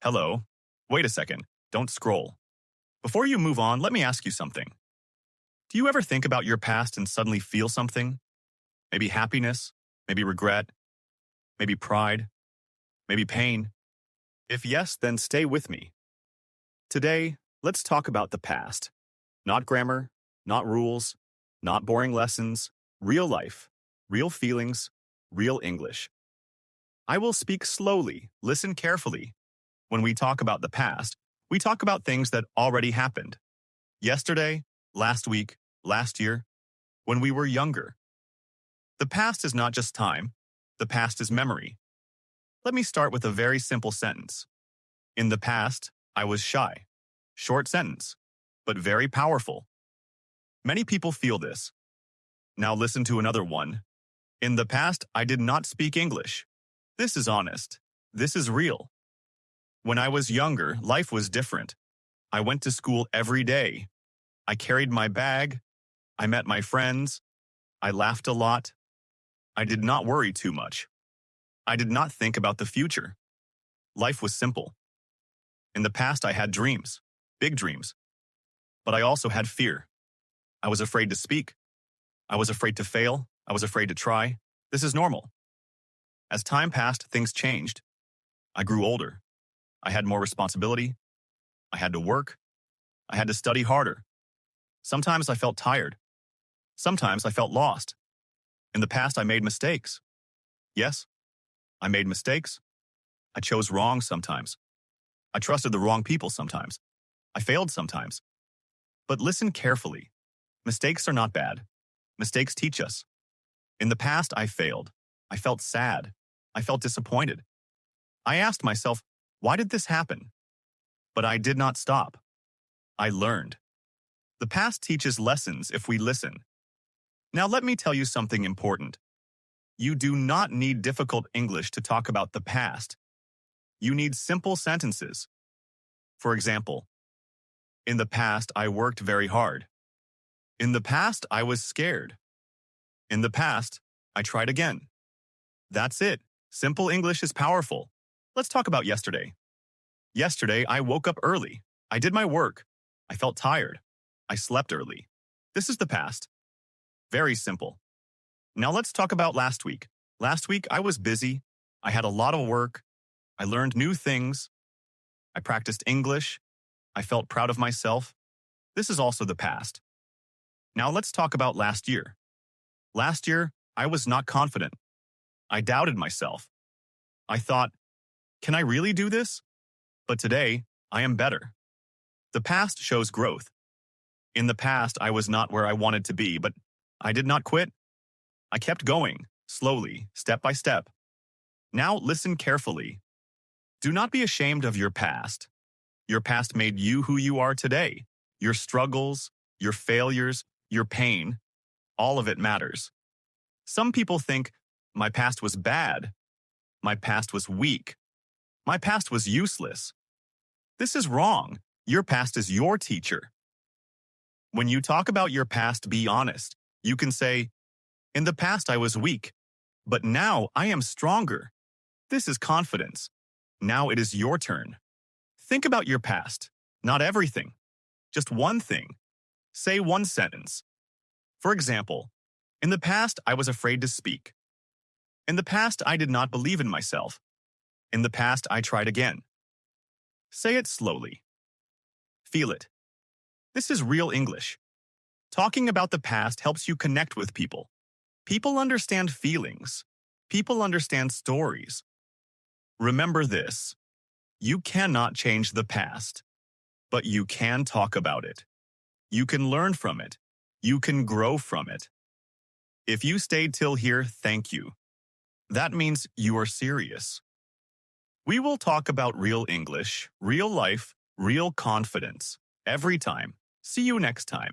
Hello. Wait a second. Don't scroll. Before you move on, let me ask you something. Do you ever think about your past and suddenly feel something? Maybe happiness, maybe regret, maybe pride, maybe pain? If yes, then stay with me. Today, let's talk about the past. Not grammar, not rules, not boring lessons, real life, real feelings, real English. I will speak slowly, listen carefully. When we talk about the past, we talk about things that already happened. Yesterday, last week, last year, when we were younger. The past is not just time, the past is memory. Let me start with a very simple sentence. In the past, I was shy. Short sentence, but very powerful. Many people feel this. Now listen to another one. In the past, I did not speak English. This is honest. This is real. When I was younger, life was different. I went to school every day. I carried my bag. I met my friends. I laughed a lot. I did not worry too much. I did not think about the future. Life was simple. In the past, I had dreams, big dreams. But I also had fear. I was afraid to speak. I was afraid to fail. I was afraid to try. This is normal. As time passed, things changed. I grew older. I had more responsibility. I had to work. I had to study harder. Sometimes I felt tired. Sometimes I felt lost. In the past, I made mistakes. Yes, I made mistakes. I chose wrong sometimes. I trusted the wrong people sometimes. I failed sometimes. But listen carefully. Mistakes are not bad. Mistakes teach us. In the past, I failed. I felt sad. I felt disappointed. I asked myself, why did this happen? But I did not stop. I learned. The past teaches lessons if we listen. Now let me tell you something important. You do not need difficult English to talk about the past. You need simple sentences. For example, in the past, I worked very hard. In the past, I was scared. In the past, I tried again. That's it. Simple English is powerful. Let's talk about yesterday. Yesterday, I woke up early. I did my work. I felt tired. I slept early. This is the past. Very simple. Now let's talk about last week. Last week, I was busy. I had a lot of work. I learned new things. I practiced English. I felt proud of myself. This is also the past. Now let's talk about last year. Last year, I was not confident. I doubted myself. I thought, can I really do this? But today, I am better. The past shows growth. In the past, I was not where I wanted to be, but I did not quit. I kept going, slowly, step by step. Now listen carefully. Do not be ashamed of your past. Your past made you who you are today. Your struggles, your failures, your pain, all of it matters. Some people think, my past was bad. My past was weak. My past was useless. This is wrong. Your past is your teacher. When you talk about your past, be honest. You can say, in the past I was weak, but now I am stronger. This is confidence. Now it is your turn. Think about your past. Not everything. Just one thing. Say one sentence. For example, in the past I was afraid to speak. In the past I did not believe in myself. In the past I tried again. Say it slowly. Feel it. This is real English. Talking about the past helps you connect with people. People understand feelings. People understand stories. Remember this. You cannot change the past, but you can talk about it. You can learn from it. You can grow from it. If you stayed till here, thank you. That means you are serious. We will talk about real English, real life, real confidence, every time. See you next time.